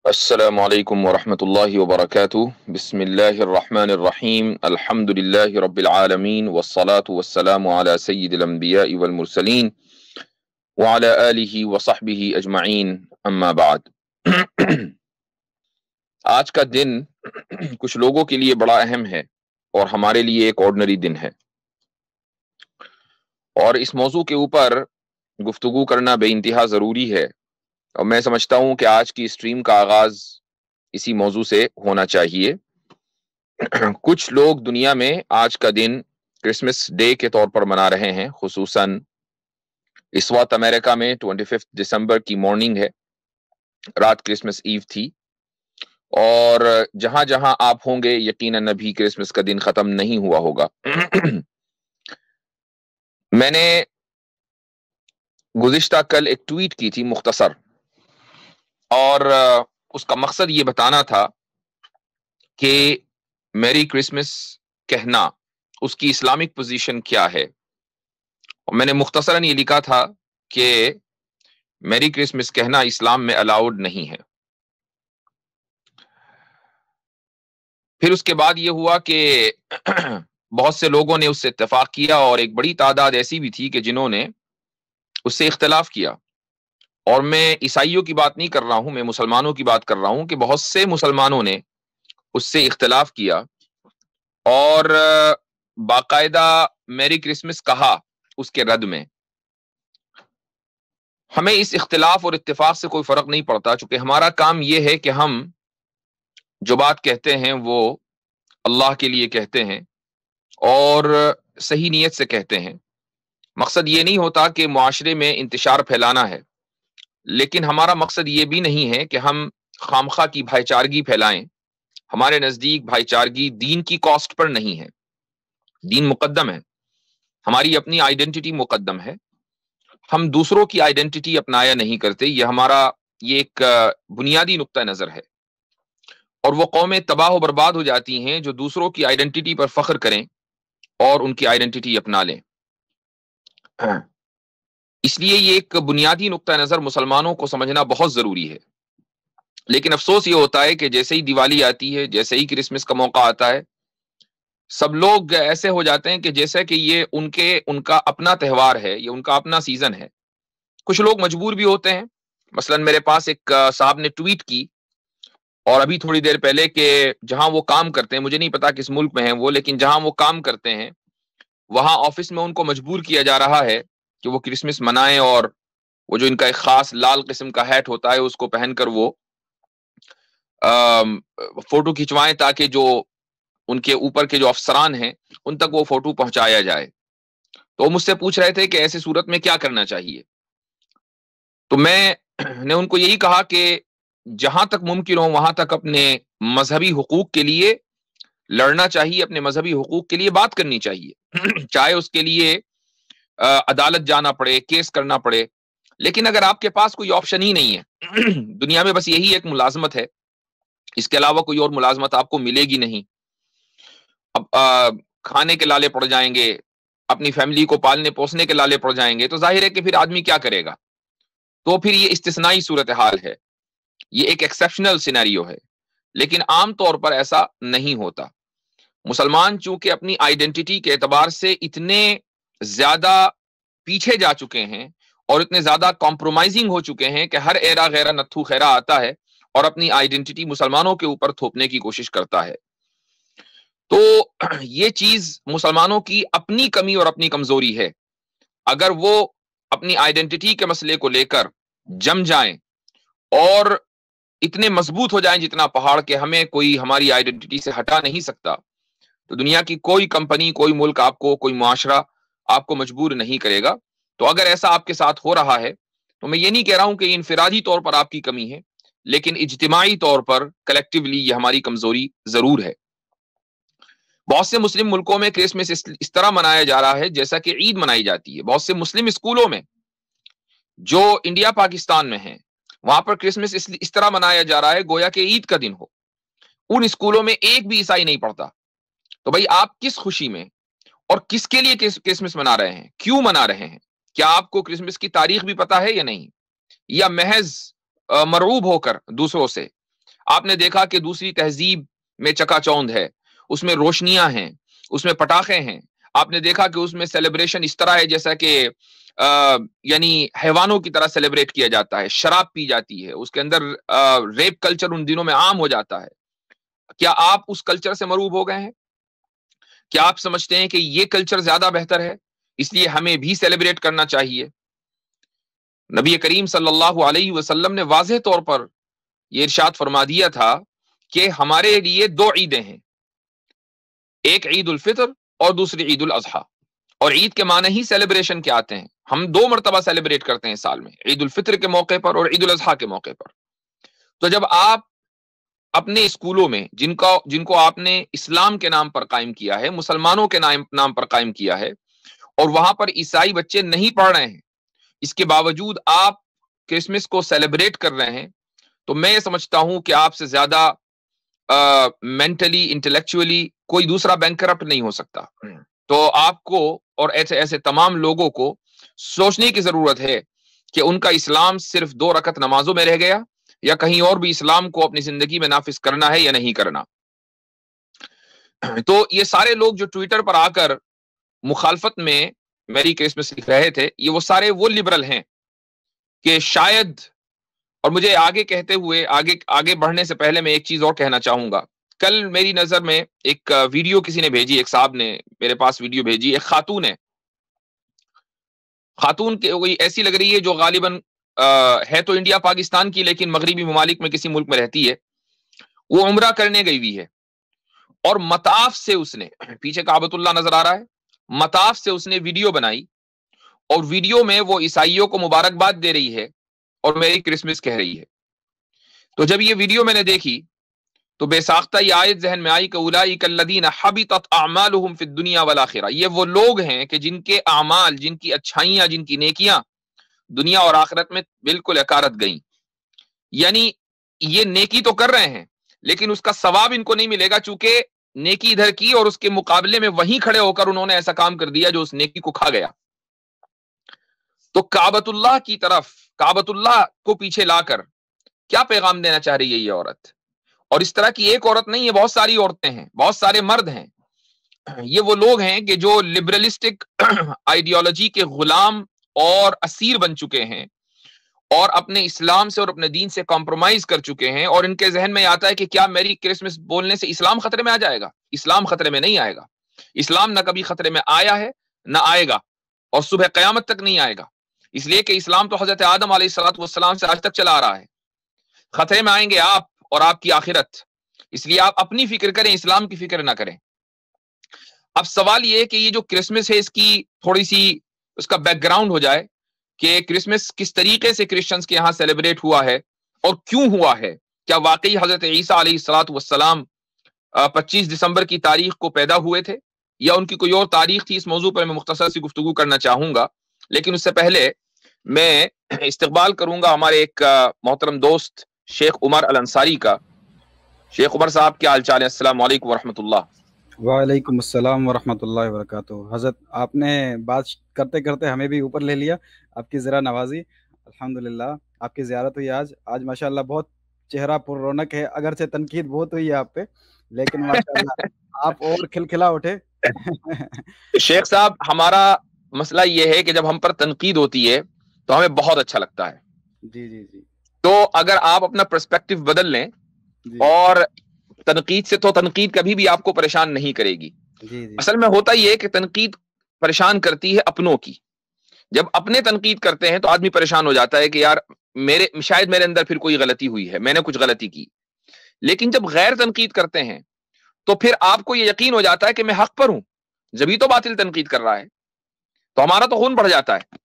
السلام علیکم ورحمۃ اللہ وبرکاتہ۔ بسم اللہ الرحمن الرحیم، الحمد للہ رب العالمین، والصلاة والسلام علی سید الانبیاء والمرسلین وعلی آلہ وصحبہ اجمعین، اما بعد۔ آج کا دن کچھ لوگوں کے لیے بڑا اہم ہے اور ہمارے لیے ایک آرڈنری دن ہے، اور اس موضوع کے اوپر گفتگو کرنا بے انتہا ضروری ہے، اور میں سمجھتا ہوں کہ آج کی اسٹریم کا آغاز اسی موضوع سے ہونا چاہیے۔ کچھ لوگ دنیا میں آج کا دن کرسمس ڈے کے طور پر منا رہے ہیں، خصوصاً اس وقت امریکہ میں 25 دسمبر کی مارننگ ہے، رات کرسمس ایو تھی، اور جہاں جہاں آپ ہوں گے یقیناً ابھی کرسمس کا دن ختم نہیں ہوا ہوگا۔ میں نے گزشتہ کل ایک ٹویٹ کی تھی مختصر، اور اس کا مقصد یہ بتانا تھا کہ میری کرسمس کہنا اس کی اسلامک پوزیشن کیا ہے، اور میں نے مختصراً یہ لکھا تھا کہ میری کرسمس کہنا اسلام میں الاؤڈ نہیں ہے۔ پھر اس کے بعد یہ ہوا کہ بہت سے لوگوں نے اس سے اتفاق کیا، اور ایک بڑی تعداد ایسی بھی تھی کہ جنہوں نے اس سے اختلاف کیا، اور میں عیسائیوں کی بات نہیں کر رہا ہوں، میں مسلمانوں کی بات کر رہا ہوں کہ بہت سے مسلمانوں نے اس سے اختلاف کیا اور باقاعدہ میری کرسمس کہا اس کے رد میں۔ ہمیں اس اختلاف اور اتفاق سے کوئی فرق نہیں پڑتا، چونکہ ہمارا کام یہ ہے کہ ہم جو بات کہتے ہیں وہ اللہ کے لیے کہتے ہیں اور صحیح نیت سے کہتے ہیں۔ مقصد یہ نہیں ہوتا کہ معاشرے میں انتشار پھیلانا ہے، لیکن ہمارا مقصد یہ بھی نہیں ہے کہ ہم خامخواہ کی بھائی چارگی پھیلائیں۔ ہمارے نزدیک بھائی چارگی دین کی کاسٹ پر نہیں ہے، دین مقدم ہے، ہماری اپنی آئیڈینٹی مقدم ہے، ہم دوسروں کی آئیڈینٹی اپنایا نہیں کرتے۔ یہ ایک بنیادی نقطہ نظر ہے، اور وہ قومیں تباہ و برباد ہو جاتی ہیں جو دوسروں کی آئیڈینٹی پر فخر کریں اور ان کی آئیڈینٹی اپنا لیں۔ اس لیے یہ ایک بنیادی نقطہ نظر مسلمانوں کو سمجھنا بہت ضروری ہے۔ لیکن افسوس یہ ہوتا ہے کہ جیسے ہی دیوالی آتی ہے، جیسے ہی کرسمس کا موقع آتا ہے، سب لوگ ایسے ہو جاتے ہیں کہ جیسے کہ یہ ان کا اپنا تہوار ہے، یہ ان کا اپنا سیزن ہے۔ کچھ لوگ مجبور بھی ہوتے ہیں۔ مثلا میرے پاس ایک صاحب نے ٹویٹ کی، اور ابھی تھوڑی دیر پہلے، کہ جہاں وہ کام کرتے ہیں، مجھے نہیں پتا کس ملک میں ہیں وہ، لیکن جہاں وہ کام کرتے ہیں وہاں آفس میں ان کو مجبور کیا جا رہا ہے کہ وہ کرسمس منائیں، اور وہ جو ان کا ایک خاص لال قسم کا ہیٹ ہوتا ہے اس کو پہن کر وہ فوٹو کھنچوائیں، تاکہ جو ان کے اوپر کے جو افسران ہیں ان تک وہ فوٹو پہنچایا جائے۔ تو وہ مجھ سے پوچھ رہے تھے کہ ایسی صورت میں کیا کرنا چاہیے۔ تو میں نے ان کو یہی کہا کہ جہاں تک ممکن ہو وہاں تک اپنے مذہبی حقوق کے لیے لڑنا چاہیے، اپنے مذہبی حقوق کے لیے بات کرنی چاہیے، چاہے اس کے لیے عدالت جانا پڑے، کیس کرنا پڑے۔ لیکن اگر آپ کے پاس کوئی آپشن ہی نہیں ہے، دنیا میں بس یہی ایک ملازمت ہے، اس کے علاوہ کوئی اور ملازمت آپ کو ملے گی نہیں، اب کھانے کے لالے پڑ جائیں گے، اپنی فیملی کو پالنے پوسنے کے لالے پڑ جائیں گے، تو ظاہر ہے کہ پھر آدمی کیا کرے گا۔ تو پھر یہ استثنائی صورتحال ہے، یہ ایک ایکسیپشنل سینیریو ہے، لیکن عام طور پر ایسا نہیں ہوتا۔ مسلمان چونکہ اپنی آئیڈینٹی کے اعتبار سے اتنے زیادہ پیچھے جا چکے ہیں اور اتنے زیادہ کمپرومائزنگ ہو چکے ہیں کہ ہر ایرا غیرہ نتھو خیرہ آتا ہے اور اپنی آئیڈینٹی مسلمانوں کے اوپر تھوپنے کی کوشش کرتا ہے۔ تو یہ چیز مسلمانوں کی اپنی کمی اور اپنی کمزوری ہے۔ اگر وہ اپنی آئیڈینٹی کے مسئلے کو لے کر جم جائیں اور اتنے مضبوط ہو جائیں جتنا پہاڑ، کہ ہمیں کوئی ہماری آئیڈینٹی سے ہٹا نہیں سکتا، تو دنیا کی کوئی کمپنی، کوئی ملک آپ کو، کوئی معاشرہ آپ کو مجبور نہیں کرے گا۔ تو اگر ایسا آپ کے ساتھ ہو رہا ہے تو میں یہ نہیں کہہ رہا ہوں کہ یہ انفرادی طور پر آپ کی کمی ہے، لیکن اجتماعی طور پر کلیکٹیولی یہ ہماری کمزوری ضرور ہے۔ بہت سے مسلم ملکوں میں کرسمس اس طرح منایا جا رہا ہے جیسا کہ عید منائی جاتی ہے۔ بہت سے مسلم اسکولوں میں جو انڈیا پاکستان میں ہیں، وہاں پر کرسمس اس طرح منایا جا رہا ہے گویا کہ عید کا دن ہو۔ ان اسکولوں میں ایک بھی عیسائی نہیں پڑھتا۔ تو بھائی آپ کس خوشی میں اور کس کے لیے کرسمس منا رہے ہیں، کیوں منا رہے ہیں؟ کیا آپ کو کرسمس کی تاریخ بھی پتا ہے یا نہیں؟ یا محض مرعوب ہو کر دوسروں سے آپ نے دیکھا کہ دوسری تہذیب میں چکا چوند ہے، اس میں روشنیاں ہیں، اس میں پٹاخے ہیں، آپ نے دیکھا کہ اس میں سیلیبریشن اس طرح ہے جیسا کہ یعنی حیوانوں کی طرح سیلیبریٹ کیا جاتا ہے، شراب پی جاتی ہے، اس کے اندر ریپ کلچر ان دنوں میں عام ہو جاتا ہے۔ کیا آپ اس کلچر سے مروب ہو گئے ہیں؟ کیا آپ سمجھتے ہیں کہ یہ کلچر زیادہ بہتر ہے، اس لیے ہمیں بھی سیلیبریٹ کرنا چاہیے؟ نبی کریم صلی اللہ علیہ وسلم نے واضح طور پر یہ ارشاد فرما دیا تھا کہ ہمارے لیے دو عیدیں ہیں، ایک عید الفطر اور دوسری عید الاضحیٰ۔ اور عید کے معنی ہی سیلیبریشن کے آتے ہیں، ہم 2 مرتبہ سیلیبریٹ کرتے ہیں سال میں، عید الفطر کے موقع پر اور عید الاضحیٰ کے موقع پر۔ تو جب آپ اپنے اسکولوں میں جن کو آپ نے اسلام کے نام پر قائم کیا ہے، مسلمانوں کے نام پر قائم کیا ہے، اور وہاں پر عیسائی بچے نہیں پڑھ رہے ہیں، اس کے باوجود آپ کرسمس کو سیلیبریٹ کر رہے ہیں، تو میں یہ سمجھتا ہوں کہ آپ سے زیادہ مینٹلی انٹلیکچولی کوئی دوسرا بینکرپٹ نہیں ہو سکتا۔ تو آپ کو اور ایسے تمام لوگوں کو سوچنے کی ضرورت ہے کہ ان کا اسلام صرف 2 رکعت نمازوں میں رہ گیا، یا کہیں اور بھی اسلام کو اپنی زندگی میں نافذ کرنا ہے یا نہیں کرنا۔ تو یہ سارے لوگ جو ٹویٹر پر آ کر مخالفت میں میری کرسمس لکھ رہے تھے، یہ وہ سارے وہ لبرل ہیں کہ شاید، اور مجھے آگے کہتے ہوئے آگے بڑھنے سے پہلے میں ایک چیز اور کہنا چاہوں گا۔ کل میری نظر میں ایک ویڈیو کسی نے بھیجی، ایک صاحب نے میرے پاس ویڈیو بھیجی، ایک خاتون ہے، خاتون کے کوئی ایسی لگ رہی ہے جو غالباً ہے تو انڈیا پاکستان کی، لیکن مغربی ممالک میں کسی ملک میں رہتی ہے، وہ عمرہ کرنے گئی ہوئی ہے، اور مطاف سے اس نے، پیچھے کعبۃ اللہ نظر آ رہا ہے، مطاف سے اس نے ویڈیو بنائی، اور ویڈیو میں وہ عیسائیوں کو مبارکباد دے رہی ہے اور میری کرسمس کہہ رہی ہے۔ تو جب یہ ویڈیو میں نے دیکھی تو بے ساختہ یہ آیت ذہن میں آئی کہ اولئک الذین حبطت اعمالهم فی الدنیا والآخرہ، یہ وہ لوگ ہیں کہ جن کے اعمال، جن کی اچھائیاں، جن کی نیکیاں دنیا اور آخرت میں بالکل اکارت گئیں۔ یعنی یہ نیکی تو کر رہے ہیں لیکن اس کا ثواب ان کو نہیں ملے گا، چونکہ نیکی ادھر کی اور اس کے مقابلے میں وہیں کھڑے ہو کر انہوں نے ایسا کام کر دیا جو اس نیکی کو کھا گیا۔ تو کعبۃ اللہ کی طرف، کعبۃ اللہ کو پیچھے لا کر کیا پیغام دینا چاہ رہی ہے یہ عورت؟ اور اس طرح کی ایک عورت نہیں ہے، بہت ساری عورتیں ہیں، بہت سارے مرد ہیں۔ یہ وہ لوگ ہیں کہ جو لبرلسٹک آئیڈیالوجی کے غلام اور اسیر بن چکے ہیں، اور اپنے اسلام سے اور اپنے دین سے کمپرومائز کر چکے ہیں، اور ان کے ذہن میں آتا ہے کہ کیا میری کرسمس بولنے سے اسلام خطرے میں آ جائے گا؟ اسلام خطرے میں نہیں آئے گا۔ اسلام نہ کبھی خطرے میں آیا ہے نہ آئے گا، اور صبح قیامت تک نہیں آئے گا، اس لیے کہ اسلام تو حضرت آدم علیہ السلام سے آج تک چلا آ رہا ہے۔ خطرے میں آئیں گے آپ اور آپ کی آخرت، اس لیے آپ اپنی فکر کریں، اسلام کی فکر نہ کریں۔ اب سوال یہ ہے کہ یہ جو کرسمس ہے، اس کی تھوڑی سی اس کا بیک گراؤنڈ ہو جائے کہ کرسمس کس طریقے سے کرسچنز کے یہاں سیلیبریٹ ہوا ہے اور کیوں ہوا ہے۔ کیا واقعی حضرت عیسیٰ علیہ السلام 25 دسمبر کی تاریخ کو پیدا ہوئے تھے، یا ان کی کوئی اور تاریخ تھی؟ اس موضوع پر میں مختصر سی گفتگو کرنا چاہوں گا، لیکن اس سے پہلے میں استقبال کروں گا ہمارے ایک محترم دوست شیخ عمر الانصاری کا۔ شیخ عمر صاحب کیا حال چال ہے؟ السلام علیکم ورحمۃ اللہ۔ وعلیکم السلام ورحمۃ اللہ وبرکاتہ۔ حضرت آپ نے بات کرتے کرتے ہمیں بھی اوپر لے لیا، آپ کی ذرا نوازی۔ الحمدللہ آپ کی زیارت ہوئی آج ماشاءاللہ بہت چہرہ پر رونق ہے، اگرچہ تنقید بہت ہوئی ہے آپ پہ، لیکن ماشاءاللہ آپ اور کھلکھلا اٹھے۔ شیخ صاحب، ہمارا مسئلہ یہ ہے کہ جب ہم پر تنقید ہوتی ہے تو ہمیں بہت اچھا لگتا ہے۔ جی جی جی تو اگر آپ اپنا پرسپیکٹو بدل لیں، جی اور تنقید سے، تو تنقید کبھی بھی آپ کو پریشان نہیں کرے گی۔ جی جی اصل میں ہوتا یہ ہے کہ تنقید پریشان کرتی ہے اپنوں کی۔ جب اپنے تنقید کرتے ہیں تو آدمی پریشان ہو جاتا ہے کہ یار شاید میرے اندر پھر کوئی غلطی ہوئی ہے، میں نے کچھ غلطی کی۔ لیکن جب غیر تنقید کرتے ہیں تو پھر آپ کو یہ یقین ہو جاتا ہے کہ میں حق پر ہوں، جبھی تو باطل تنقید کر رہا ہے، تو ہمارا تو خون بڑھ جاتا ہے۔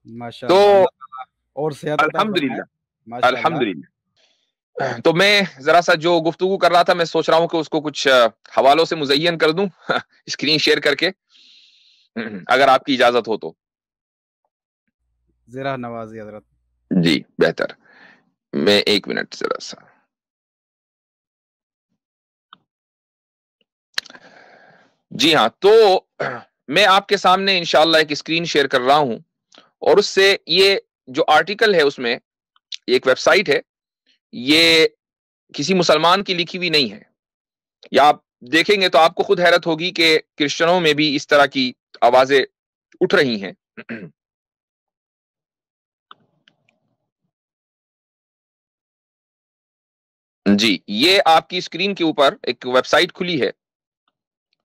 ماشاءاللہ، تو اللہ تعالیٰ اور صحت عطا فرمائے۔ الحمدللہ ماشاءاللہ الحمدللہ۔ تو میں ذرا سا جو گفتگو کر رہا تھا، میں سوچ رہا ہوں کہ اس کو کچھ حوالوں سے مزین کر دوں اسکرین شیئر کر کے، اگر آپ کی اجازت ہو تو۔ ذرا نوازی حضرت۔ جی بہتر، میں 1 منٹ ذرا سا۔ جی ہاں، تو میں آپ کے سامنے انشاءاللہ ایک اسکرین شیئر کر رہا ہوں، اور اس سے یہ جو آرٹیکل ہے، اس میں ایک ویب سائٹ ہے، یہ کسی مسلمان کی لکھی ہوئی نہیں ہے. یا آپ دیکھیں گے تو آپ کو خود حیرت ہوگی کہ کرسچنوں میں بھی اس طرح کی آوازیں اٹھ رہی ہیں. جی یہ آپ کی اسکرین کے اوپر ایک ویب سائٹ کھلی ہے.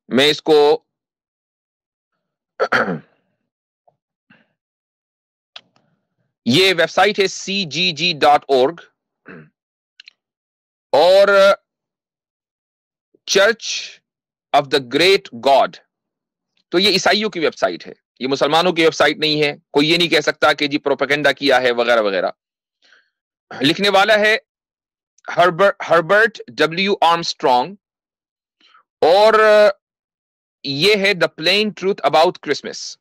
میں اس کو یہ ویب سائٹ ہے cgg.org اور church of the great God. تو یہ عیسائیوں کی ویب سائٹ ہے, یہ مسلمانوں کی ویب سائٹ نہیں ہے. کوئی یہ نہیں کہہ سکتا کہ جی پروپیگنڈا کیا ہے وغیرہ وغیرہ. لکھنے والا ہے ہربرٹ ڈبلیو آرمسٹرانگ اور یہ ہے the plain truth about Christmas.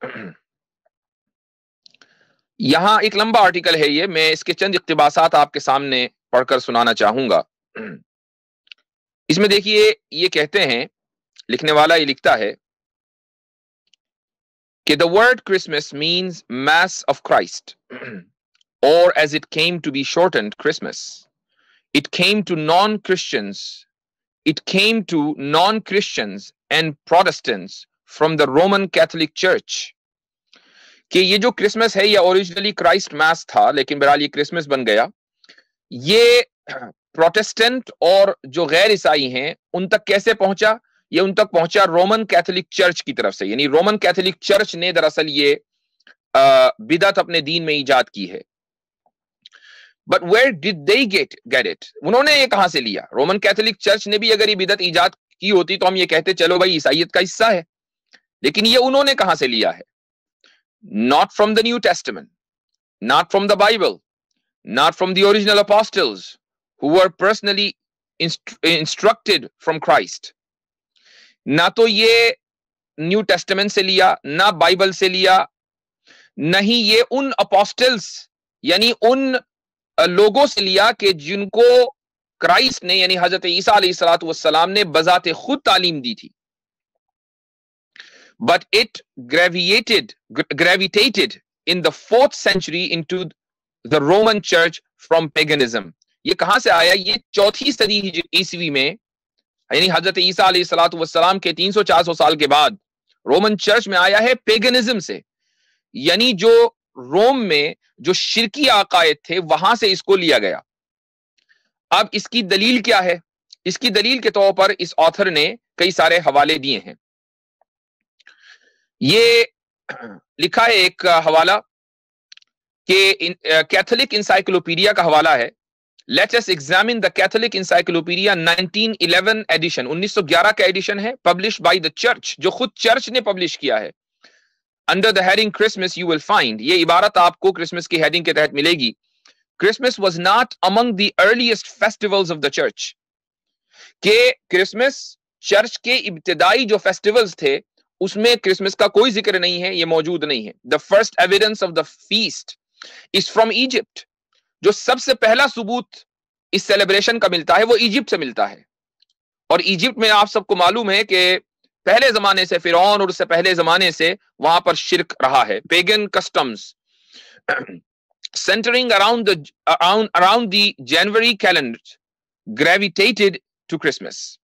یہاں ایک لمبا آرٹیکل ہے, یہ میں اس کے چند اقتباسات آپ کے سامنے پڑھ کر سنانا چاہوں گا. اس میں دیکھیے یہ کہتے ہیں, لکھنے والا یہ لکھتا ہے کہ the word Christmas means Mass of Christ, or as it came to be shortened, Christmas. It came to non-Christians. It came to non-Christians and Protestants from the Roman Catholic Church. کہ یہ جو کرسمس ہے یہ originally Christ mass تھا, لیکن بہرحال یہ Christmas بن گیا. یہ پروٹسٹنٹ اور جو غیر عیسائی ہیں ان تک کیسے پہنچا؟ یہ ان تک پہنچا رومن کیتھولک چرچ کی طرف سے. یعنی رومن کیتھولک چرچ نے دراصل یہ بدعت اپنے دین میں ایجاد کی ہے. But where did they get it? انہوں نے یہ کہاں سے لیا؟ رومن کیتھولک چرچ نے بھی اگر یہ بدعت ایجاد کی ہوتی تو ہم یہ کہتے چلو بھائی عیسائیت کا حصہ ہے, لیکن یہ انہوں نے کہاں سے لیا ہے؟ Not from the New Testament, not from the Bible, not from the original apostles who were personally instructed from Christ. نہ تو یہ نیو ٹیسٹمنٹ سے لیا, نہ بائبل سے لیا, نہ ہی یہ ان اپوسٹلز یعنی ان لوگوں سے لیا کہ جن کو کرائسٹ نے یعنی حضرت عیسیٰ علیہ الصلوۃ والسلام نے بذات خود تعلیم دی تھی. But it gravitated in the 4th century into the Roman church from paganism. یہ کہاں سے آیا؟ یہ 4تھی صدی عیسوی میں یعنی حضرت عیسیٰ علیہ الصلوۃ والسلام کے 300-400 سال کے بعد رومن چرچ میں آیا ہے پیگنزم سے. یعنی جو روم میں جو شرکی عقائد تھے وہاں سے اس کو لیا گیا. اب اس کی دلیل کیا ہے؟ اس کی دلیل کے طور پر اس آتھر نے کئی سارے حوالے دیے ہیں. یہ لکھا ہے ایک حوالہ کہ کیتھولک انسائکلوپیڈیا کا حوالہ ہے. Let us examine the Catholic Encyclopedia 1911 edition. 1911 کا ایڈیشن ہے, published by the church, جو خود چرچ نے پبلش کیا ہے. Under the heading Christmas you will find, یہ عبارت آپ کو کرسمس کی ہیڈنگ کے تحت ملے گی. Christmas was not among the earliest festivals of the church. کہ کرسمس چرچ کے ابتدائی جو فیسٹیولز تھے اس میں کرسمس کا کوئی ذکر نہیں ہے, یہ موجود نہیں ہے. The first evidence of the feast is from Egypt. جو سب سے پہلا ثبوت اس سیلیبریشن کا ملتا ہے وہ ایجپٹ سے ملتا ہے. اور ایجپٹ میں آپ سب کو معلوم ہے کہ پہلے زمانے سے فرعون اور اس سے پہلے زمانے سے وہاں پر شرک رہا ہے. Pagan customs centering around the January calendar gravitated to Christmas.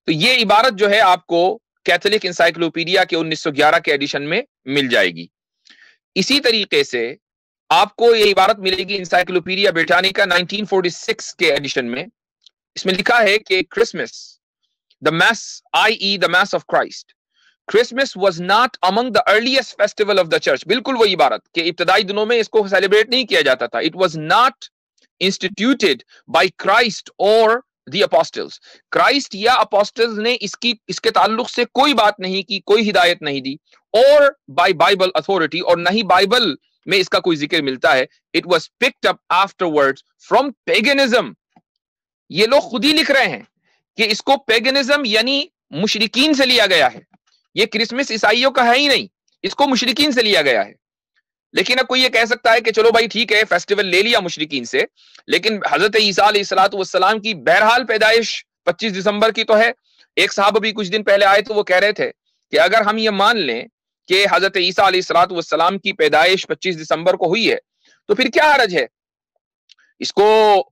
تو یہ عبارت جو ہے آپ کو کیتھولک انسائکلوپیڈیا کے 1911 کے ایڈیشن میں مل جائے گی. اسی طریقے سے آپ کو یہ عبارت ملے گی انسائکلوپیڈیا بریٹانیکا 1946 کے ایڈیشن میں. اس میں لکھا ہے کہ Christmas the mass i.e. the mass of Christ, Christmas was not among the earliest festival of the church. بالکل وہی عبارت کہ ابتدائی دنوں میں اس کو سیلیبریٹ نہیں کیا جاتا تھا. It was not instituted by Christ or the apostles. Christ یا apostles نے اس کے تعلق سے کوئی بات نہیں کی, کوئی ہدایت نہیں دی. اور by Bible authority, اور نہ ہی بائبل میں اس کا کوئی ذکر ملتا ہے. It was picked up afterwards from paganism. یہ لوگ خود ہی لکھ رہے ہیں کہ اس کو پیگنزم یعنی مشرکین سے لیا گیا ہے. یہ کرسمس عیسائیوں کا ہے ہی نہیں, اس کو مشرکین سے لیا گیا ہے. لیکن اب کوئی یہ کہہ سکتا ہے کہ چلو بھائی ٹھیک ہے فیسٹیول لے لیا مشرکین سے, لیکن حضرت عیسیٰ علیہ الصلوۃ والسلام کی بہرحال پیدائش 25 دسمبر کی تو ہے. ایک صحابہ بھی کچھ دن پہلے آئے تو وہ کہہ رہے تھے کہ اگر ہم یہ مان لیں کہ حضرت عیسیٰ علیہ الصلوۃ والسلام کی پیدائش 25 دسمبر کو ہوئی ہے تو پھر کیا حرج ہے اس کو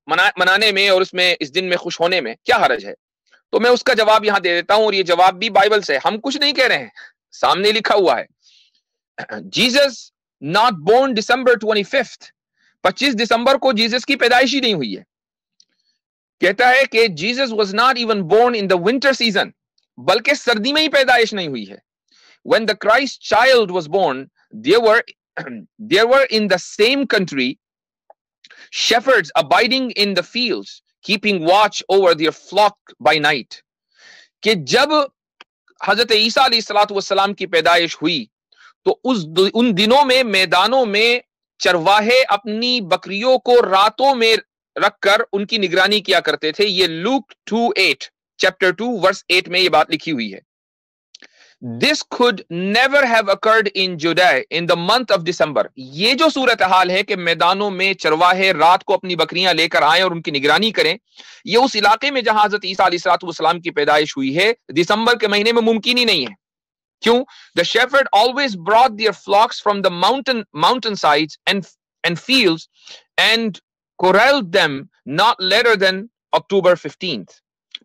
منانے میں اور اس دن میں خوش ہونے میں کیا حرج ہے؟ تو میں اس کا جواب یہاں دے دیتا ہوں، اور یہ جواب بھی بائبل سے، ہم کچھ نہیں کہہ رہے ہیں، سامنے لکھا ہوا ہے، جیزس ناٹ بورن ڈسمبر 25 دسمبر کو جیزس کی پیدائش ہی نہیں ہوئی ہے. کہتا ہے کہ Jesus was not even born in the winter season, بلکہ سردی میں ہی پیدائش نہیں ہوئی ہے. when the Christ child was born, there were in the same country shepherds abiding in the fields, keeping watch over their flock by night. کہ جب حضرت عیسیٰ علیہ الصلوۃ والسلام کی پیدائش ہوئی تو ان دنوں میں میدانوں میں چرواہے اپنی بکریوں کو راتوں میں رکھ کر ان کی نگرانی کیا کرتے تھے. یہ لوک 2:8 چیپٹر 2 ورس 8 میں یہ بات لکھی ہوئی ہے. This could never have occurred in Judea in the month of December. یہ جو صورتحال ہے کہ میدانوں میں چرواہے رات کو اپنی بکریاں لے کر آئیں اور ان کی نگرانی کریں، یہ اس علاقے میں جہاں حضرت عیسیٰ علیہ السلام کی پیدائش ہوئی ہے دسمبر کے مہینے میں ممکن ہی نہیں ہے. کیوں؟ The shepherd always brought their flocks from the mountain sides and fields and corralled them not later than October 15th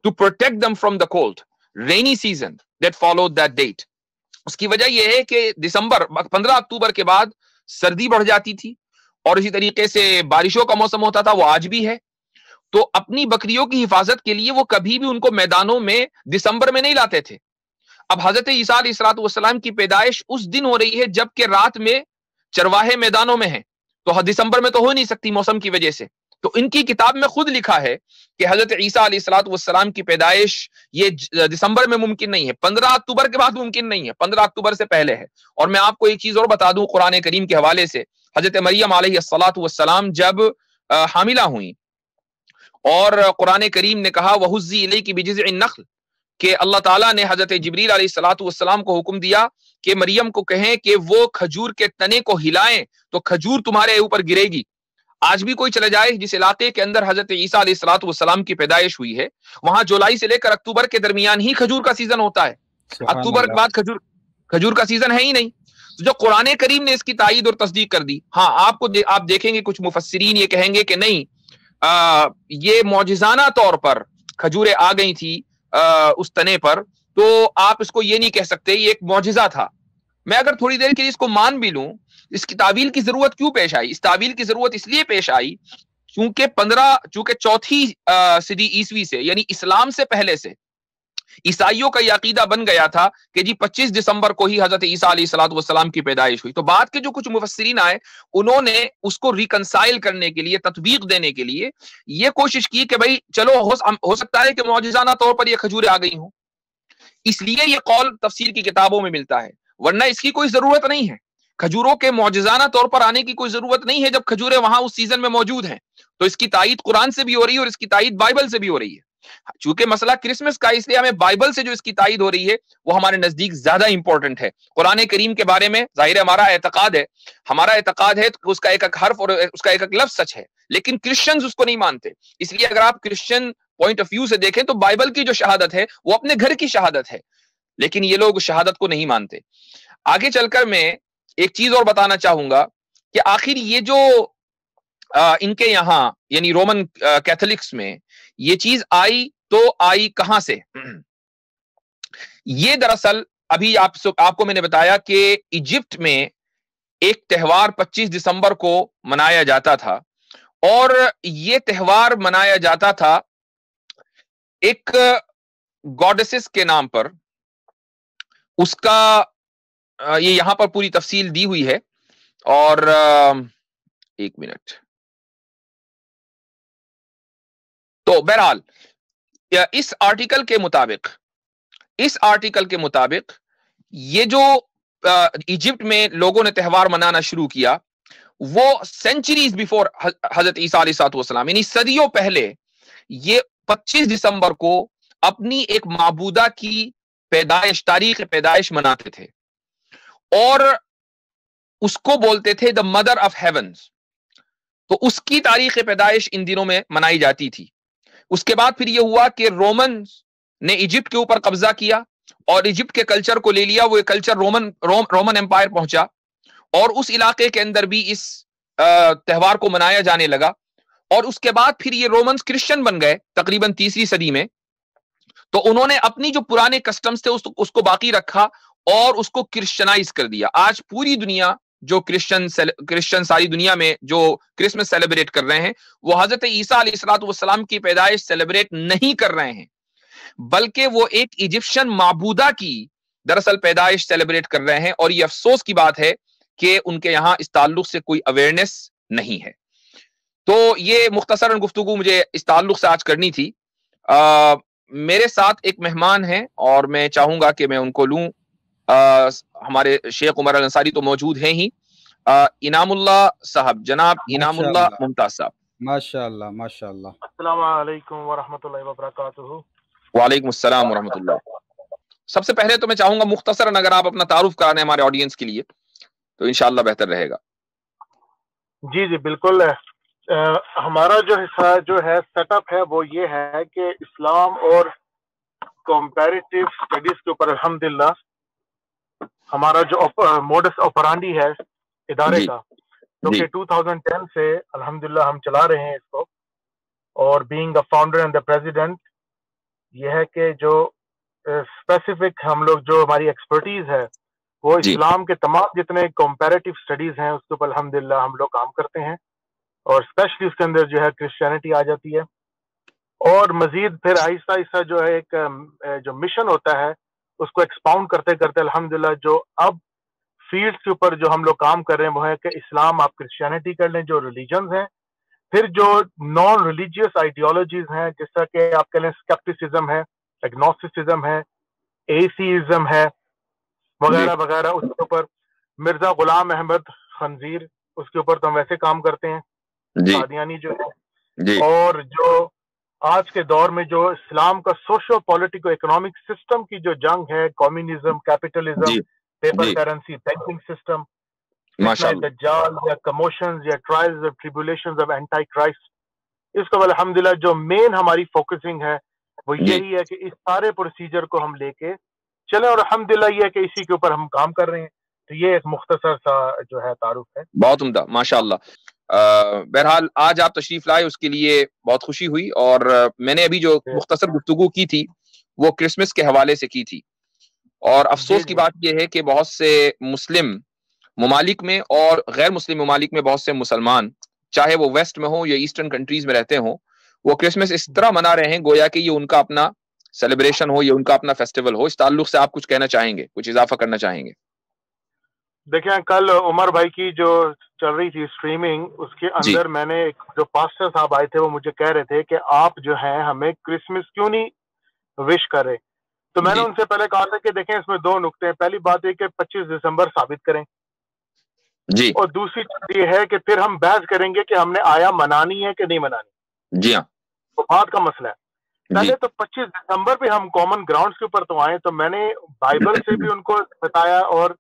to protect them from the cold rainy season that followed that date. اس کی وجہ یہ ہے کہ 15 اکتوبر کے بعد سردی بڑھ جاتی تھی اور اسی طریقے سے بارشوں کا موسم ہوتا تھا، وہ آج بھی ہے. تو اپنی بکریوں کی حفاظت کے لیے وہ کبھی بھی ان کو میدانوں میں دسمبر میں نہیں لاتے تھے. اب حضرت عیسیٰ علیہ السلام کی پیدائش اس دن ہو رہی ہے جب کہ رات میں چرواہے میدانوں میں ہیں، تو دسمبر میں تو ہو نہیں سکتی موسم کی وجہ سے. تو ان کی کتاب میں خود لکھا ہے کہ حضرت عیسیٰ علیہ السلام کی پیدائش یہ دسمبر میں ممکن نہیں ہے، 15 اکتوبر کے بعد ممکن نہیں ہے، 15 اکتوبر سے پہلے ہے. اور میں آپ کو ایک چیز اور بتا دوں قرآن کریم کے حوالے سے، حضرت مریم علیہ السلام جب حاملہ ہوئیں اور قرآن کریم نے کہا وَهُزِّي إِلَيْكِ بِجِذْعِ النَّخْلِ، کہ اللہ تعالیٰ نے حضرت جبریل علیہ السلام کو حکم دیا کہ مریم کو کہیں کہ وہ کھجور کے تنے کو ہلائیں تو کھجور تمہارے اوپر گرے گی. آج بھی کوئی چلا جائے جس علاقے کے اندر حضرت عیسیٰ علیہ السلام کی پیدائش ہوئی ہے، وہاں جولائی سے لے کر اکتوبر کے درمیان ہی کھجور کا سیزن ہوتا ہے. اکتوبر کے بعد کھجور کا سیزن ہے ہی نہیں. جو قرآن کریم نے اس کی تائید اور تصدیق کر دی. ہاں آپ دیکھیں گے کچھ مفسرین یہ کہیں گے کہ نہیں، یہ معجزانہ طور پر کھجوریں آ گئی تھی اس تنے پر، تو آپ اس کو یہ نہیں کہہ سکتے یہ ایک معجزہ تھا. میں اگر تھوڑی دیر کے لیے اس کو مان بھی لوں، اس کی تعویل کی ضرورت کیوں پیش آئی؟ اس تعویل کی ضرورت اس لیے پیش آئی چونکہ چوتھی صدی عیسوی سے، یعنی اسلام سے پہلے سے عیسائیوں کا یہ عقیدہ بن گیا تھا کہ جی 25 دسمبر کو ہی حضرت عیسیٰ علیہ السلام کی پیدائش ہوئی. تو بعد کے جو کچھ مفسرین آئے انہوں نے اس کو ریکنسائل کرنے کے لیے، تطبیق دینے کے لیے یہ کوشش کی کہ بھائی چلو ہو سکتا ہے کہ معجزانہ طور پر یہ کھجوریں آ گئی ہوں، اس لیے یہ قول تفسیر کی کتابوں میں ملتا ہے، ورنہ اس کی کوئی ضرورت نہیں ہے. کھجوروں کے معجزانہ طور پر آنے کی کوئی ضرورت نہیں ہے جب کھجوریں وہاں اس سیزن میں موجود ہیں. تو اس کی تائید قرآن سے بھی ہو رہی ہے اور اس کی تائید بائبل سے بھی ہو رہی ہے. چونکہ مسئلہ کرسمس کا، اس لیے ہمیں بائبل سے جو اس کی تائید ہو رہی ہے وہ ہمارے نزدیک زیادہ امپورٹنٹ ہے. قرآن کریم کے بارے میں ظاہر ہمارا اعتقاد ہے کہ اس کا ایک ایک حرف اور اس کا ایک ایک لفظ سچ ہے، لیکن کرسچنز اس کو نہیں مانتے. اس لیے اگر آپ کرسچن پوائنٹ آف ویو سے دیکھیں تو بائبل کی جو شہادت ہے وہ اپنے گھر کی شہادت ہے، لیکن یہ لوگ شہادت کو نہیں مانتے. آگے چل کر میں ایک چیز اور بتانا چاہوں گا کہ آخر یہ جو ان کے یہاں یعنی رومن کیتھولکس میں یہ چیز آئی تو آئی کہاں سے؟ یہ دراصل ابھی آپ کو میں نے بتایا کہ ایجپٹ میں ایک تہوار 25 دسمبر کو منایا جاتا تھا، اور یہ تہوار منایا جاتا تھا ایک گاڈسس کے نام پر. اس کا یہ یہاں پر پوری تفصیل دی ہوئی ہے، اور ایک منٹ. تو بہرحال اس آرٹیکل کے مطابق یہ جو ایجپٹ میں لوگوں نے تہوار منانا شروع کیا وہ سینچریز بیفور حضرت عیسیٰ علیہ السلام، یعنی صدیوں پہلے یہ 25 دسمبر کو اپنی ایک معبودہ کی تاریخ پیدائش مناتے تھے، اور اس کو بولتے تھے دا مدر آف ہیونز. تو اس کی تاریخ پیدائش ان دنوں میں منائی جاتی تھی. اس کے بعد پھر یہ ہوا کہ رومنز نے ایجپٹ کے اوپر قبضہ کیا اور ایجپٹ کے کلچر کو لے لیا. وہ کلچر رومن امپائر پہنچا اور اس علاقے کے اندر بھی اس تہوار کو منایا جانے لگا. اور اس کے بعد پھر یہ رومنز کرسچن بن گئے تقریباً 3 صدی میں. تو انہوں نے اپنی جو پرانے کسٹمز تھے اس کو باقی رکھا اور اس کو کرسچنائز کر دیا. آج پوری دنیا جو کرسچن ساری دنیا میں جو کرسمس سیلیبریٹ کر رہے ہیں وہ حضرت عیسیٰ علیہ الصلوۃ والسلام کی پیدائش سیلیبریٹ نہیں کر رہے ہیں، بلکہ وہ ایک ایجپشن معبودہ کی دراصل پیدائش سیلیبریٹ کر رہے ہیں. اور یہ افسوس کی بات ہے کہ ان کے یہاں اس تعلق سے کوئی اویئرنیس نہیں ہے. تو یہ مختصراً گفتگو مجھے اس تعلق سے آج کرنی تھی. میرے ساتھ ایک مہمان ہیں اور میں چاہوں گا کہ میں ان کو لوں. ہمارے شیخ عمر الانصاری تو موجود ہیں ہی. انعام اللہ صاحب، جناب انعام اللہ ممتاز صاحب. ماشاء اللہ ماشاء اللہ. السلام علیکم ورحمۃ اللہ وبرکاتہ. وعلیکم السلام ورحمۃ اللہ. سب سے پہلے تو میں چاہوں گا مختصراً اگر آپ اپنا تعارف کرا دیں ہمارے آڈینس کے لیے تو انشاءاللہ بہتر رہے گا. جی جی بالکل. ہمارا جو حصہ جو ہے سیٹ اپ ہے وہ یہ ہے کہ اسلام اور کمپیریٹیو اسٹڈیز کے اوپر الحمدللہ ہمارا جو موڈس آپرانڈی ہے ادارے کا، جو کہ 2010 سے الحمدللہ ہم چلا رہے ہیں اس کو، اور being a founder and the president, یہ ہے کہ جو اسپیسیفک ہم لوگ جو ہماری ایکسپرٹیز ہے وہ اسلام کے تمام جتنے کمپیریٹیو اسٹڈیز ہیں اس کے اوپر الحمدللہ ہم لوگ کام کرتے ہیں، اور اسپیشلی اس کے اندر جو ہے کرسچینٹی آ جاتی ہے. اور مزید پھر آہستہ آہستہ جو ہے ایک جو مشن ہوتا ہے اس کو ایکسپاؤنڈ کرتے کرتے الحمدللہ جو اب فیلڈ کے اوپر جو ہم لوگ کام کر رہے ہیں وہ ہے کہ اسلام آپ کرسچینٹی کر لیں جو ریلیجنز ہیں، پھر جو نان ریلیجیس آئیڈیالوجیز ہیں جس طرح کہ آپ کہہ لیں اسکیپٹسزم ہے، ایگنوسٹسزم ہے، ایتھیزم ہے وغیرہ وغیرہ. اس کے اوپر مرزا غلام احمد خنزیر اس کے اوپر تو ہم ویسے کام کرتے ہیں، قادیانی جو ہے. اور جو آج کے دور میں جو اسلام کا سوشو پولیٹیکو اکنامک سسٹم کی جو جنگ ہے، communism, capitalism, paper currency, banking system, دجال یا کموشنز یا ٹرائلز اور ٹریبولیشنز آف اینٹی کرائسٹ، اس کو الحمدللہ جو مین ہماری فوکسنگ ہے وہ یہی ہے کہ اس سارے پروسیجر کو ہم لے کے چلیں، اور الحمدللہ یہ ہے کہ اسی کے اوپر ہم کام کر رہے ہیں. تو یہ ایک مختصر سا جو ہے تعارف ہے. بہت عمدہ، ماشاء اللہ. بہرحال آج آپ تشریف لائے اس کے لیے بہت خوشی ہوئی، اور میں نے ابھی جو مختصر گفتگو کی تھی وہ کرسمس کے حوالے سے کی تھی، اور افسوس کی بات یہ ہے کہ بہت سے مسلم ممالک میں اور غیر مسلم ممالک میں بہت سے مسلمان، چاہے وہ ویسٹ میں ہوں یا ایسٹرن کنٹریز میں رہتے ہوں، وہ کرسمس اس طرح منا رہے ہیں گویا کہ یہ ان کا اپنا سیلیبریشن ہو، یہ ان کا اپنا فیسٹیول ہو. اس تعلق سے آپ کچھ کہنا چاہیں گے، کچھ اضافہ کرنا چاہیں گے؟ دیکھیں کل عمر بھائی کی جو چل رہی تھی اسٹریمنگ، اس کے اندر میں نے جو پاسٹر صاحب آئے تھے وہ مجھے کہہ رہے تھے کہ آپ جو ہیں ہمیں کرسمس کیوں نہیں وش کرے. تو میں نے ان سے پہلے کہا تھا کہ دیکھیں اس میں 2 نقطے ہیں. پہلی بات یہ کہ 25 دسمبر ثابت کریں، اور دوسری چیز یہ ہے کہ پھر ہم بحث کریں گے کہ ہم نے آیا منانی ہے کہ نہیں منانی. جی ہاں، تو بات کا مسئلہ ہے. پہلے تو 25 دسمبر پہ ہم کامن گراؤنڈز کے اوپر تو آئے. تو میں نے بائبل سے بھی ان کو بتایا، اور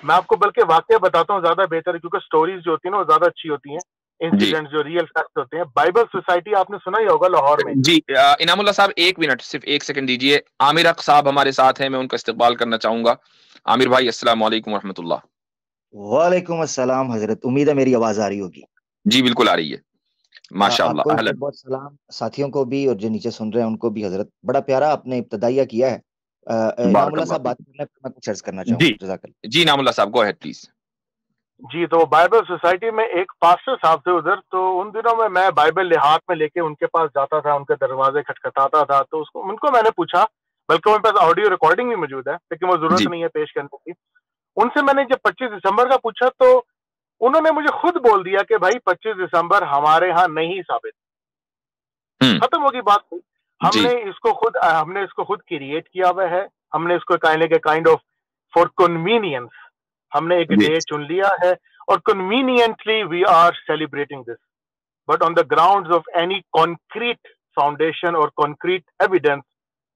میں آپ کو بلکہ واقعہ بتاتا ہوں زیادہ بہتر ہے، کیونکہ سٹوریز جو ہوتی ہیں نا وہ زیادہ اچھی ہوتی ہیں، انسیڈنٹس جو ریئل فیکٹس ہوتے ہیں. بائبل سوسائٹی آپ نے سنا ہی ہوگا لاہور میں. جی انعام اللہ صاحب 1 منٹ، صرف 1 سیکنڈ دیجئے. عامر حق صاحب ہمارے ساتھ ہیں، میں ان کا استقبال کرنا چاہوں گا. عامر بھائی السلام علیکم ورحمۃ اللہ. وعلیکم السلام حضرت، امید ہے میری آواز آ رہی ہوگی. جی بالکل آ رہی ہے، ماشاء اللہ. بہت بہت سلام ساتھیوں کو بھی، اور جو نیچے سن رہے ہیں ان کو بھی. حضرت بڑا پیارا آپ نے ابتدائیہ کیا ہے. انعام اللہ صاحب بات کرنا، میں کچھ عرض کرنا چاہوں گا. جزاک اللہ. جی انعام اللہ صاحب گو اہیڈ پلیز. جی تو بائبل سوسائٹی میں ایک پاسٹر صاحب تھے ادھر، تو ان دنوں میں بائبل ہاتھ میں لے کے ان کے پاس جاتا تھا، ان کے دروازے کھٹکھٹاتا تھا. تو ان کو میں نے پوچھا، بلکہ میرے پاس آڈیو ریکارڈنگ بھی موجود ہے لیکن وہ ضرورت نہیں ہے پیش کرنے کی. ان سے میں نے جب 25 دسمبر کا پوچھا تو انہوں نے مجھے خود بول دیا کہ بھائی 25 دسمبر ہمارے ہاں نہیں ثابت. ختم ہوگی بات. ہم نے اس کو خود کریٹ کیا ہوا ہے. ہم نے اس کو کائنڈ آف فار کنوینئنس ہم نے ایک ڈے چن لیا ہے، اور conveniently we are celebrating this, but on the grounds of any concrete foundation or concrete evidence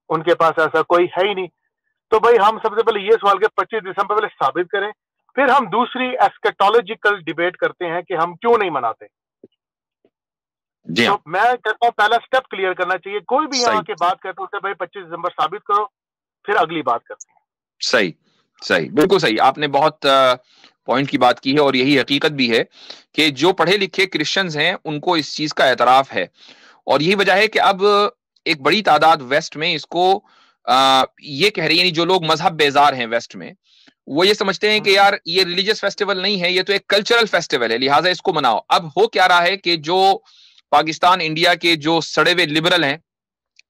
ان کے پاس ایسا کوئی ہے ہی نہیں. تو بھائی ہم سب سے پہلے یہ سوال کہ 25 دسمبر پہلے ثابت کریں، پھر ہم دوسری ایسکیٹولوجیکل ڈیبیٹ کرتے ہیں کہ ہم کیوں نہیں مناتے. تو میں کہتا ہوں پہلا سٹیپ کلیئر کرنا چاہیے. کوئی بھی یہاں کی بات کرتے ہوتے بھائی 25 دسمبر ثابت کرو، پھر اگلی بات کرتے ہیں. صحیح، بالکل صحیح. آپ نے بہت پوائنٹ کی بات کی ہے، اور یہی حقیقت بھی ہے کہ جو پڑھے لکھے کرسچنز ہیں ان کو اس چیز کا اعتراف ہے، اور یہی وجہ ہے کہ اب ایک بڑی تعداد ویسٹ میں اس کو یہ کہہ رہی ہے، یعنی جو لوگ مذہب بیزار ہیں ویسٹ میں، وہ یہ سمجھتے ہیں کہ یار یہ ریلیجیس فیسٹیول نہیں ہے، یہ تو ایک کلچرل فیسٹیول ہے، لہٰذا اس کو مناؤ۔ اب ہو کیا رہا ہے کہ جو پاکستان انڈیا کے جو سڑے ہوئے لبرل ہیں،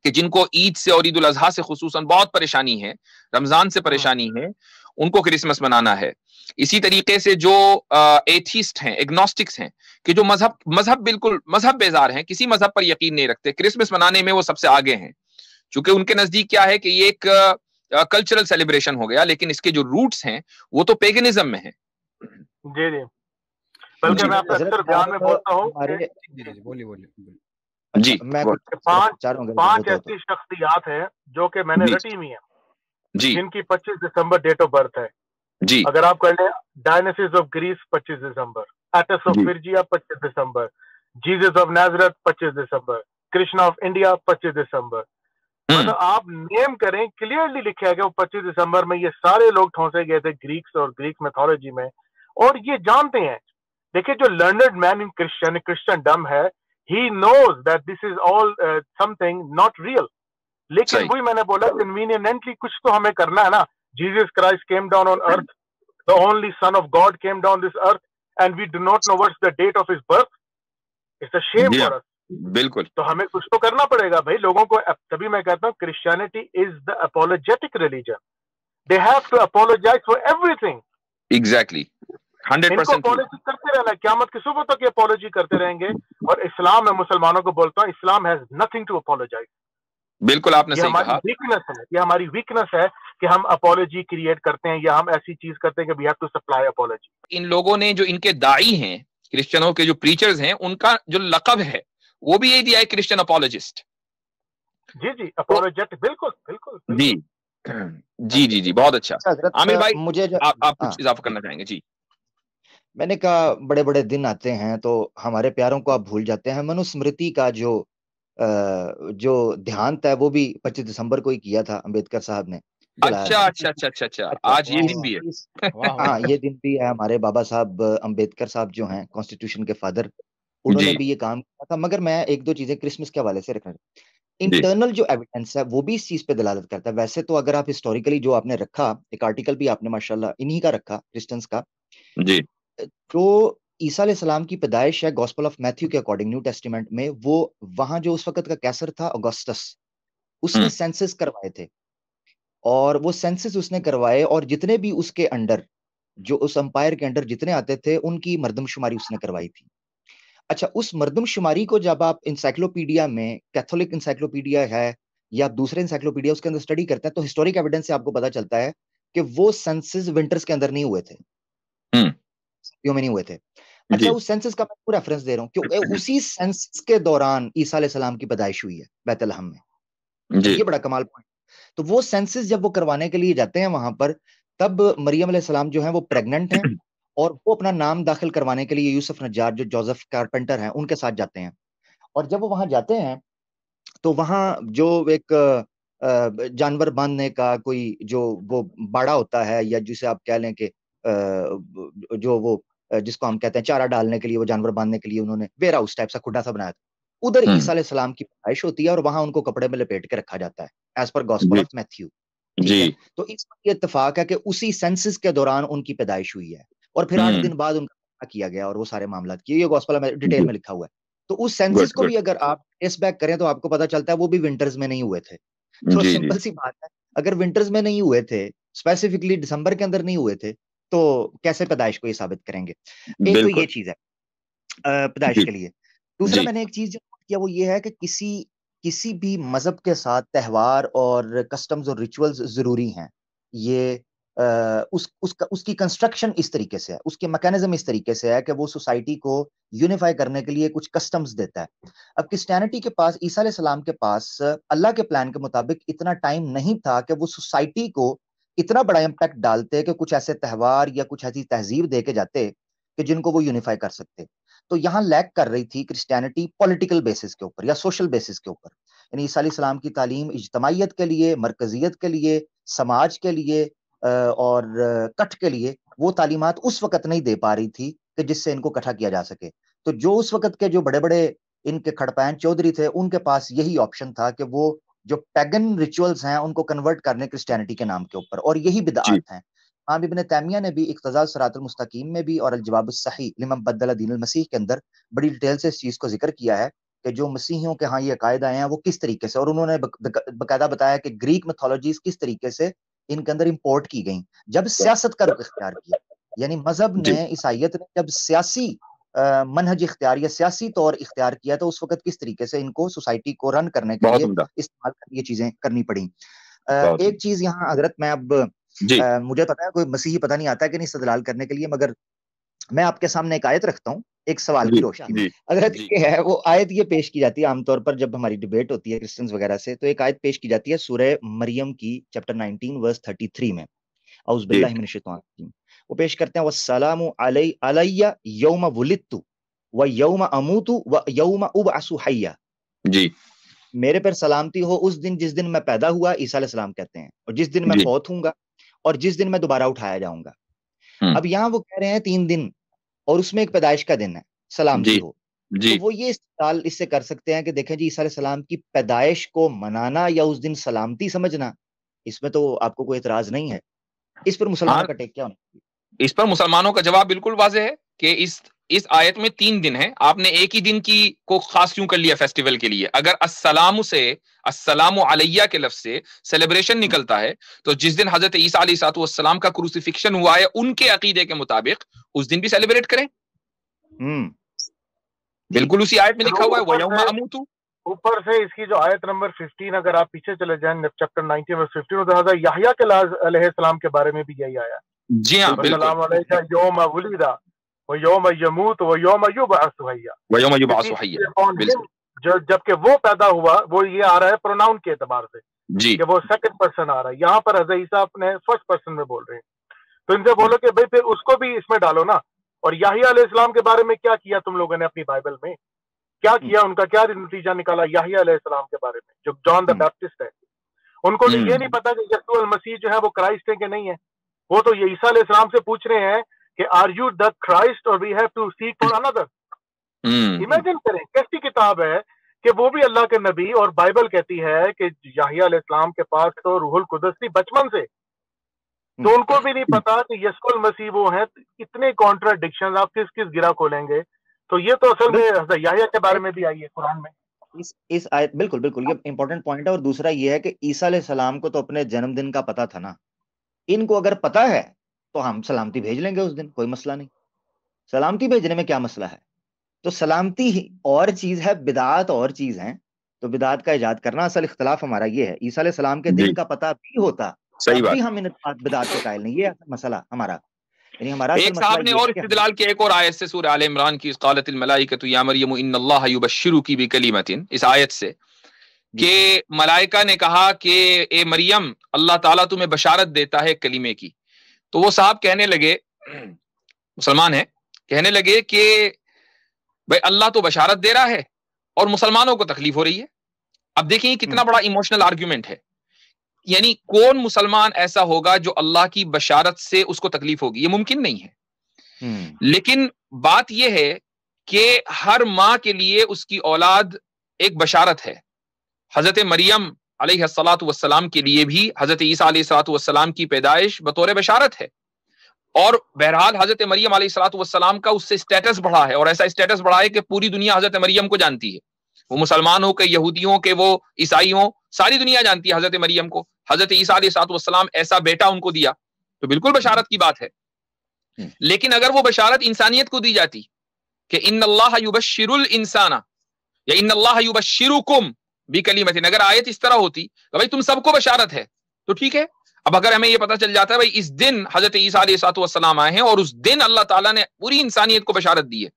کہ جن کو عید سے اور عید الاضحیٰ سے خصوصاً بہت پریشانی ہے، رمضان سے پریشانی ہے، ان کو کرسمس منانا ہے۔ اسی طریقے سے جو ایتھیسٹ ہیں، ایگنوسٹکس ہیں، کہ جو مذہب بالکل مذہب بیزار ہیں، کسی مذہب پر یقین نہیں رکھتے، کرسمس منانے میں وہ سب سے آگے ہیں، چونکہ ان کے نزدیک کیا ہے کہ یہ ایک کلچرل سیلیبریشن ہو گیا، لیکن اس کے جو روٹس ہیں وہ تو پیگنزم میں ہیں۔ جی جی، بلکہ میں اکثر بیان میں بولتا ہوں جی، میں پانچ ایسی شخصیات ہیں جو کہ میں نے رٹی ہوئی ہیں، جن کی 25 دسمبر ڈیٹ آف برتھ ہے۔ جی، اگر آپ کر لیں dynasties of Greece 25 December, Attis of Phrygia 25 December, Jesus of Nazareth 25 December, Krishna of India 25 December, مطلب آپ نیم کریں کلیئرلی لکھا گیا وہ 25 دسمبر میں یہ سارے لوگ ٹھونسے گئے تھے گریکس اور گریک میتھولوجی میں، اور یہ جانتے ہیں۔ دیکھیں جو لرنڈ مین ان کرسچن ڈم ہے، he knows that this is all something not real، لیکن وہی میں نے بولا conveniently کچھ تو ہمیں کرنا ہے نا۔ Jesus Christ came down on earth, the only son of God came down this earth, and we do not know what's the date of his birth. It's a shame for us. بالکل، تو ہمیں کچھ تو کرنا پڑے گا بھائی لوگوں کو۔ تبھی میں کہتا ہوں Christianity is the apologetic religion. They have to apologize for everything. Exactly. 100% apology کرتے رہنا، قیامت کی صبح تک یہ اپولوجی کرتے رہیں گے۔ اور اسلام میں مسلمانوں کو بولتا ہوں، Islam has nothing to apologize. بالکل آپ نے صحیح کہا، ویکنس ہے، یہ ہماری ویکنس ہے کہ ہم اپولوجی کریٹ کرتے ہیں، یا ہم ایسی چیز کرتے ہیں کہ وی ہیو ٹو سپلائی اپولوجی۔ ان لوگوں نے جو ان کے داعی ہیں، کرسچنوں کے جو پریچرز ہیں، ان کا جو لقب ہے وہ بھی یہی دیا ہے، کرسچن اپولوجسٹ۔ جی جی، اپولوجیٹ، بالکل بالکل جی جی جی جی، بہت اچھا۔ عامر بھائی مجھے آپ کچھ اضافہ کرنا چاہیں گے؟ جی، میں نے کہا بڑے بڑے دن آتے ہیں تو ہمارے پیاروں کو آپ بھول جاتے ہیں۔ منو اسمرتی کا جو دیہانت ہے وہ بھی 25 دسمبر کو ہی کیا تھا امبیدکر صاحب نے۔ اچھا، آج یہ دن بھی ہے۔ ہاں، یہ دن بھی ہے۔ ہمارے بابا صاحب امبیدکر صاحب جو ہیں کانسٹیٹیوشن کے فادر، انہوں نے بھی یہ کام کیا تھا۔ مگر میں ایک دو چیزیں کرسمس کے حوالے سے رکھنا، انٹرنل جو ایویڈنس ہے وہ بھی اس چیز پہ دلالت کرتا ہے۔ ویسے تو اگر آپ ہسٹوریکلی جو آپ نے رکھا، ایک آرٹیکل بھی آپ نے ماشاءاللہ انہی کا رکھا کرسچنز کا، جی، جو عیسیٰ علیہ السلام کی پیدائش ہے گوسپل آف میتھیو کے اکارڈنگ نیو ٹیسٹیمنٹ میں، وہ وہاں جو اس وقت کا کیسر تھا اگسٹس، اس نے سینسس کروائے تھے، اور وہ سینسس اس نے کروائے، اور جتنے بھی اس کے انڈر، جو اس امپائر کے انڈر جتنے آتے تھے، ان کی مردم شماری اس نے کروائی تھی۔ اچھا، اس مردم شماری کو جب آپ انسائکلوپیڈیا میں، کیتھولک انسائکلوپیڈیا ہے یا دوسرے انسائکلوپیڈیا، اس کے اندر اسٹڈی کرتے ہیں تو ہسٹورک ایویڈنس سے آپ کو پتا چلتا ہے کہ وہ سینسس ونٹرز کے اندر نہیں ہوئے تھے، میں نہیں ہوئے تھے۔ اچھا، اس سینسس کا میں ریفرنس دے رہا ہوں کہ اسی سینسس کے دوران عیسیٰ علیہ السلام کی پیدائش ہوئی ہے بیت لحم میں۔ یہ بڑا کمال پوائنٹ۔ تو وہ سینسس جب وہ کروانے کے لیے جاتے ہیں وہاں پر، تب مریم علیہ السلام جو ہیں وہ پریگننٹ ہیں، اور وہ اپنا نام داخل کروانے کے لیے یوسف نجار جو جوزف کارپینٹر ہیں ان کے ساتھ جاتے ہیں۔ اور جب وہ وہاں جاتے ہیں تو وہاں جو ایک جانور باندھنے کا کوئی جو وہ باڑا ہوتا ہے، یا جسے آپ کہہ لیں کہ جو وہ جس کو ہم کہتے ہیں چارہ ڈالنے کے لیے، وہ جانور باندھنے کے لیے انہوں نے ویرا اس ٹائپ سا کھڈا سا بنایا تھا، ادھر عیسیٰ علیہ السلام کی پیدائش ہوتی ہے، اور وہاں ان کو کپڑے میں لپیٹ کے رکھا جاتا ہے as per gospel of Matthew. ٹھیک ہے، تو اس پر یہ اتفاق ہے کہ اسی سینسس کے دوران ان کی پیدائش ہوئی ہے، اور پھر 8 دن بعد ان کا کیا گیا، اور وہ سارے معاملات کیے، یہ گوسپل میں ڈیٹیل میں لکھا ہوا ہے۔ تو اس سینسس کو بھی اگر آپ ٹریس بیک کریں تو آپ کو پتا چلتا ہے وہ بھی ونٹرز میں نہیں ہوئے تھے۔ تو سمپل سی بات ہے، اگر ونٹرز میں نہیں ہوئے تھے، اسپیسیفکلی دسمبر کے اندر نہیں ہوئے تھے، تو کیسے پیدائش کو یہ ثابت کریں گے؟ ایک تو یہ چیز ہے پیدائش کے لیے۔ دوسرا میں نے ایک چیز جو کیا وہ یہ ہے کہ کسی بھی مذہب کے ساتھ تہوار اور کسٹمز اور ریچولز ضروری ہیں۔ یہ اس کی کنسٹرکشن اس طریقے سے ہے، اس کے میکانزم اس طریقے سے ہے کہ وہ سوسائٹی کو یونیفائی کرنے کے لیے کچھ کسٹمز دیتا ہے۔ اب کرسچینٹی کے پاس، عیسیٰ علیہ السلام کے پاس اللہ کے پلان کے مطابق اتنا ٹائم نہیں تھا کہ وہ سوسائٹی کو اتنا بڑا امپیکٹ ڈالتے کہ کچھ ایسے تہوار یا کچھ ایسی تہذیب دے کے جاتے کہ جن کو وہ یونیفائی کر سکتے۔ تو یہاں لیک کر رہی تھی کرسچینٹی پولیٹیکل بیسس کے اوپر یا سوشل بیسس کے اوپر، یعنی عیسیٰ علیہ السلام کی تعلیم اجتماعیت کے لیے، مرکزیت کے لیے، سماج کے لیے، اور کٹ کے لیے وہ تعلیمات اس وقت نہیں دے پا رہی تھی کہ جس سے ان کو کٹھا کیا جا سکے. تو جو اس وقت کے جو بڑے بڑے ان کے کھڑپین چودھری تھے, ان کے پاس یہی آپشن تھا کہ وہ جو پیگن ریچولز ہیں ان کو کنورٹ کرنے کرسچینٹی کے نام کے اوپر, اور یہی بدعات ہیں. امام ابن تیمیہ نے بھی اقتضاء الصراط المستقیم میں بھی اور الجواب الصحیح لمن بدل دین المسیح کے اندر بڑی ڈیٹیل سے اس چیز کو ذکر کیا ہے کہ جو مسیحیوں کے ہاں یہ عقائد آئے ہیں وہ کس طریقے سے, اور انہوں نے باقاعدہ بتایا کہ گریک میتھولوجیز کس طریقے سے ان کے اندر امپورٹ کی گئیں جب سیاست کا رخ اختیار کیا. یعنی مذہب نے, عیسائیت نے جب سیاسی منہج اختیار یا سیاسی طور اختیار کیا تو اس وقت کس طریقے سے ان کو سوسائٹی کو رن کرنے کے لیے استعمال یہ چیزیں کرنی پڑیں. ایک چیز یہاں حضرت میں اب مجھے پتا ہے کوئی مسیحی پتہ نہیں آتا ہے کہ نہیں استدلال کرنے کے لیے, مگر میں آپ کے سامنے ایک آیت رکھتا ہوں ایک سوال کی روشنی میں. حضرت یہ ہے وہ آیت یہ پیش کی جاتی ہے عام طور پر جب ہماری ڈیبیٹ ہوتی ہے کرسچنز وغیرہ سے, تو ایک آیت پیش کی جاتی ہے سورہ مریم کی چیپٹر 19 ورس 33 میں, اعوذ باللہ من الشیطان الرجیم. وہ پیش کرتے ہیں والسلام علی یوم ولدت و یوم اموت و یوم ابعث حیا. جی, میرے پر سلامتی ہو اس دن جس دن میں پیدا ہوا, عیسیٰ علیہ السلام کہتے ہیں, اور جس دن میں فوت ہوں گا اور جس دن میں دوبارہ اٹھایا جاؤں گا. اب یہاں وہ کہہ رہے ہیں 3 دن اور اس میں ایک پیدائش کا دن ہے, سلامتی ہو. تو وہ یہ استدلال اس سے کر سکتے ہیں کہ دیکھیں جی عیسیٰ علیہ السلام کی پیدائش کو منانا یا اس دن سلامتی سمجھنا, اس میں تو آپ کو کوئی اعتراض نہیں ہے. اس پر مسلمانوں کا ٹیک کیا ہونا چاہیے؟ اس پر مسلمانوں کا جواب بالکل واضح ہے کہ اس آیت میں 3 دن ہیں, آپ نے ایک ہی دن کی کو خاص کیوں کر لیا فیسٹیول کے لیے؟ اگر السلام سے السلام علیہ کے لفظ سے سیلیبریشن نکلتا ہے تو جس دن حضرت عیسیٰ علیہ السلام کا کروسیفکشن ہوا ہے ان کے عقیدے کے مطابق اس دن بھی سیلیبریٹ کریں. بالکل اسی آیت میں لکھا ہوا ہے وَيَوْمَ أَمُوتُ. اوپر سے اس کی جو آیت نمبر 15 اگر آپ پیچھے چلے جائیں چیپٹر 19 ورس 15 تو حضرت یحییٰ کے علیہ السلام کے بارے میں بھی یہی آیا. جی ہاں بالکل, السلام علیکم یوم ولد و یوم یموت و یوم یبعث حیا. وَيَوْمَ يُبْعَثُ حَيًّا. جبکہ وہ پیدا ہوا وہ یہ آ رہا ہے پروناؤن کے اعتبار سے جی کہ وہ سیکنڈ پرسن آ رہا ہے. یہاں پر حضرت عیسیٰ اپنے فرسٹ پرسن میں بول رہے ہیں, تو ان سے بولو کہ بھئی پھر اس کو بھی اس میں ڈالو نا. اور یحییٰ علیہ السلام کے بارے میں کیا کیا تم لوگوں نے اپنی بائبل میں, کیا کیا, ان کا کیا نتیجہ نکالا یحییٰ علیہ السلام کے بارے میں جو جان دا بیپٹسٹ ہے؟ ان کو یہ نہیں پتا کہ یسوع المسیح جو ہے وہ کرائسٹ ہے کہ نہیں ہے. وہ تو یہ عیسیٰ علیہ السلام سے پوچھ رہے ہیں کہ are you the Christ or we have to seek for another. امیجن کریں کیسی کتاب ہے کہ وہ بھی اللہ کے نبی, اور بائبل کہتی ہے کہ یحییٰ علیہ السلام کے پاس تو روح القدس تھی بچپن سے, تو ان کو بھی نہیں پتا کہ یسوع المسیح وہ ہیں. اتنے کانٹراڈکشن آپ کس کس گرہ کھولیں گے؟ تو یہ تو اصل میں حضرت یحییٰ کے بارے میں بھی آئی ہے قرآن میں. اس آیت بالکل بالکل یہ امپورٹنٹ پوائنٹ ہے. اور دوسرا یہ ہے کہ عیسیٰ علیہ السلام کو تو اپنے جنم دن کا پتا تھا نا, ان کو اگر پتا ہے تو ہم سلامتی بھیج لیں گے اس دن, کوئی مسئلہ نہیں. سلامتی بھیجنے میں کیا مسئلہ ہے؟ تو سلامتی اور چیز ہے, بدعات اور چیز ہیں. تو بدعات کا ایجاد کرنا, اصل اختلاف ہمارا یہ ہے. عیسیٰ علیہ السلام کے دن کا پتہ بھی ہوتا, صحیح بات, ہم ان بدعات کے قائل نہیں. یہ مسئلہ ہمارا یعنی ہمارا ایک صاحب نے اور استدلال کے ایک اور آیت سے سورہ آل عمران کی قالت الملائکۃ یا مریم ان اللہ یبشرک بکلمۃ, اس آیت سے کہ ملائکہ نے کہا کہ اے مریم اللہ تعالیٰ تمہیں بشارت دیتا ہے کلمے کی. تو وہ صاحب کہنے لگے, مسلمان ہیں, کہنے لگے کہ بھائی اللہ تو بشارت دے رہا ہے اور مسلمانوں کو تکلیف ہو رہی ہے. اب دیکھیں کتنا بڑا ایموشنل آرگیومنٹ ہے. یعنی کون مسلمان ایسا ہوگا جو اللہ کی بشارت سے اس کو تکلیف ہوگی؟ یہ ممکن نہیں ہے. لیکن بات یہ ہے کہ ہر ماں کے لیے اس کی اولاد ایک بشارت ہے. حضرت مریم علیہ الصلاۃ والسلام کے لیے بھی حضرت عیسیٰ علیہ الصلاۃ والسلام کی پیدائش بطور بشارت ہے. اور بہرحال حضرت مریم علیہ الصلاۃ والسلام کا اس سے اسٹیٹس بڑھا ہے, اور ایسا اسٹیٹس بڑھا ہے کہ پوری دنیا حضرت مریم کو جانتی ہے. وہ مسلمان ہو کہ یہودی ہوں کہ وہ عیسائی ہوں, ساری دنیا جانتی ہے حضرت مریم کو. حضرت عیسیٰ علیہ الصلوۃ والسلام ایسا بیٹا ان کو دیا, تو بالکل بشارت کی بات ہے. لیکن اگر وہ بشارت انسانیت کو دی جاتی کہ ان اللہ یبشر الانسان یا ان اللہ یبشرکم بکلمۃ, اگر آیت اس طرح ہوتی کہ بھائی تم سب کو بشارت ہے تو ٹھیک ہے. اب اگر ہمیں یہ پتہ چل جاتا ہے بھائی اس دن حضرت عیسیٰ علیہ الصلوۃ والسلام آئے ہیں اور اس دن اللہ تعالیٰ نے پوری انسانیت کو بشارت دی ہے,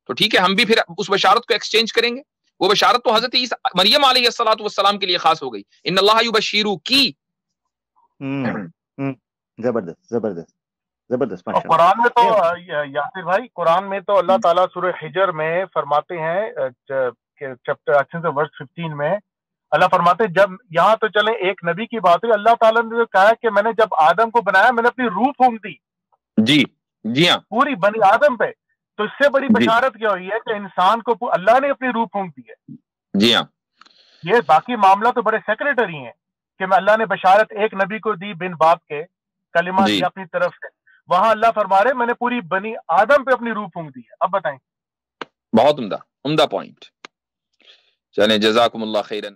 تو ٹھیک ہے, ہم بھی پھر اس بشارت کو ایکسچینج کریں گے. وہ بشارت تو حضرت عیسیٰ مریم علیہ الصلوۃ والسلام کے لیے خاص ہو گئی, ان اللہ یبشرو کی. زبردست زبردست زبردست. قرآن میں تو یاسر بھائی, قرآن میں تو اللہ تعالیٰ سورہ حجر میں فرماتے ہیں چیپٹر ورس 15 میں اللہ فرماتے ہیں جب یہاں تو چلیں ایک نبی کی بات ہوئی، اللہ تعالیٰ نے جو کہا کہ میں نے جب آدم کو بنایا میں نے اپنی روح پھونک دی جی جی ہاں پوری بنی آدم پہ، تو اس سے بڑی بشارت کیا ہوئی ہے کہ انسان کو اللہ نے اپنی روح پھونک دی ہے. جی ہاں یہ باقی معاملہ تو بڑے سیکریٹری ہیں کہ میں اللہ نے بشارت ایک نبی کو دی بن باپ کے کلمہ جی دی اپنی طرف سے، وہاں اللہ فرما رہے میں نے پوری بنی آدم پہ اپنی روح پھونک دی ہے. اب بتائیں. بہت عمدہ پوائنٹ. چلیں جزاکم اللہ خیرن.